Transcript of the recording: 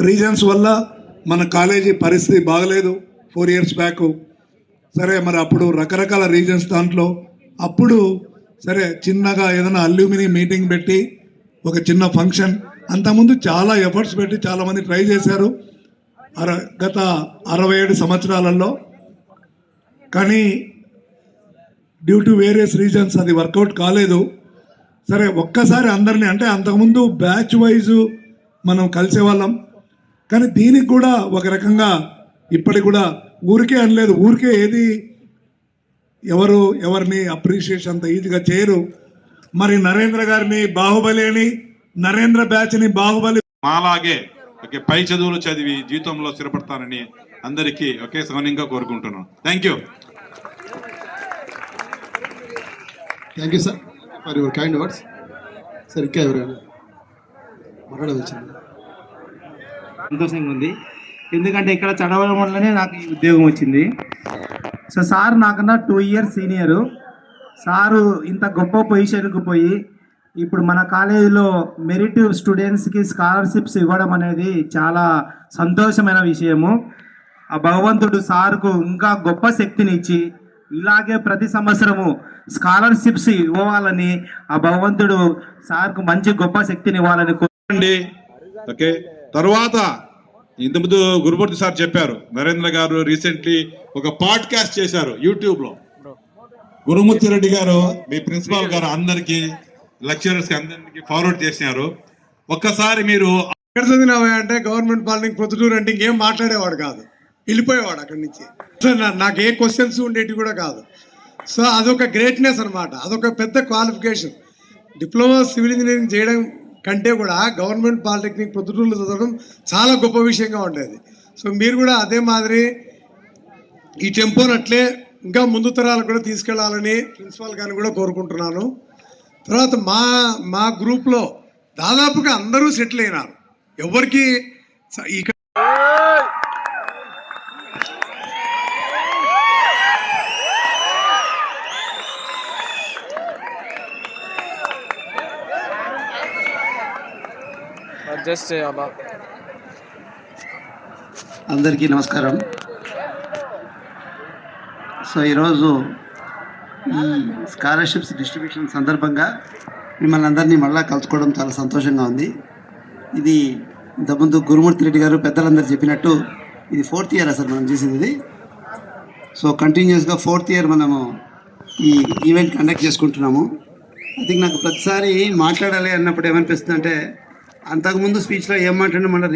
Reasons వల్ల మన college పరిస్థితి బాగలేదు 4 years బ్యాక్. సరే మరి అప్పుడు రకరకాల రీజన్స్ దాంట్లో అప్పుడు సరే చిన్నగా ఏదైనా అల్యూమిని మీటింగ్ పెట్టి ఒక చిన్న ఫంక్షన్, అంతకుముందు చాలా ఎఫర్ట్స్ పెట్టి చాలామంది ట్రై చేశారు గత 67 సంవత్సరాలలో. కానీ డ్యూ టు వేరియస్ రీజన్స్ అది వర్కౌట్ కాలేదు. సరే ఒక్కసారి అందరినీ, అంటే అంతకుముందు బ్యాచ్ వైజు మనం కలిసేవాళ్ళం, కానీ దీనికి కూడా ఒక రకంగా ఇప్పటికి కూడా ఊరికే అనలేదు, ఊరికే ఏది ఎవరిని అప్రిషియేషన్ అంత ఈజీగా చేయరు. మరి నరేంద్ర గారిని బాహుబలి అని, నరేంద్ర బ్యాచ్ని బాహుబలి మాలాగే ఓకే పై చదువులు చదివి జీవితంలో స్థిరపడతానని అందరికీ ఒకే సౌన్యంగా కోరుకుంటున్నాను. Thank you sir for your kind words. Sir ఇంకా ఎవరైనా మాట్లాడవచ్చింది? సంతోషంగా ఉంది, ఎందుకంటే ఇక్కడ చదవడం వల్లనే నాకు ఈ ఉద్యోగం వచ్చింది. సో సార్ నాకన్నా 2 years సీనియరు. సారు ఇంత గొప్ప పొజిషన్కి పోయి ఇప్పుడు మన కాలేజీలో మెరిట్ స్టూడెంట్స్కి స్కాలర్షిప్స్ ఇవ్వడం అనేది చాలా సంతోషమైన విషయము. ఆ భగవంతుడు సార్కు ఇంకా గొప్ప శక్తిని ఇచ్చి ఇలాగే ప్రతి సంవత్సరము స్కాలర్షిప్స్ ఇవ్వాలని ఆ భగవంతుడు సార్కు మంచి గొప్ప శక్తిని ఇవ్వాలని కోరండి. ఓకే తర్వాత ఇంతకుముందు గురుమూర్తి సార్ చెప్పారు, నరేంద్ర గారు రీసెంట్లీ ఒక పాడ్కాస్ట్ చేశారు యూట్యూబ్ లో. గురుమూర్తి రెడ్డి గారు మీ ప్రిన్సిపాల్ గారు అందరికి లెక్చరర్స్ కి అందరికి ఫార్వర్డ్ చేసినారు. ఒక్కసారి మీరు ఎక్కడ చదివినావా అంటే గవర్నమెంట్ పాలిటింగ్ ప్రొద్దుటూరు అంటే ఇంకేం మాట్లాడేవాడు కాదు, వెళ్ళిపోయేవాడు అక్కడి నుంచి. సో నాకు ఏ క్వశ్చన్స్ ఉండేవి కూడా కాదు. సో అదొక గ్రేట్నెస్ అనమాట, అదొక పెద్ద క్వాలిఫికేషన్. డిప్లొమా సివిల్ ఇంజనీరింగ్ చేయడం కంటే కూడా గవర్నమెంట్ పాలిటెక్నిక్ ప్రొద్దుటూరులో చదవడం చాలా గొప్ప విషయంగా ఉండేది. సో మీరు కూడా అదే మాదిరి ఈ టెంపోని అట్లే ఇంకా ముందు తరాలకు కూడా తీసుకెళ్లాలని ప్రిన్సిపాల్ గారిని కూడా కోరుకుంటున్నాను. తర్వాత మా గ్రూప్లో దాదాపుగా అందరూ సెటిల్ అయినారు. ఎవరికి ఇక్కడ అందరికీ నమస్కారం. సో ఈరోజు ఈ స్కాలర్షిప్స్ డిస్ట్రిబ్యూషన్ సందర్భంగా మిమ్మల్ని అందరినీ మళ్ళీ కలుసుకోవడం చాలా సంతోషంగా ఉంది. ఇది ఇంతకుముందు గురుమూర్తి రెడ్డి గారు పెద్దలందరూ చెప్పినట్టు ఇది 4th year అసలు మనం చేసింది ఇది. సో కంటిన్యూస్గా 4th year మనము ఈ ఈవెంట్ కండక్ట్ చేసుకుంటున్నాము. ఐ థింక్ నాకు ప్రతిసారి మాట్లాడాలి అన్నప్పుడు ఏమనిపిస్తుంది అంటే అంతకుముందు స్పీచ్లో ఏం మాట్లాడినా మళ్ళీ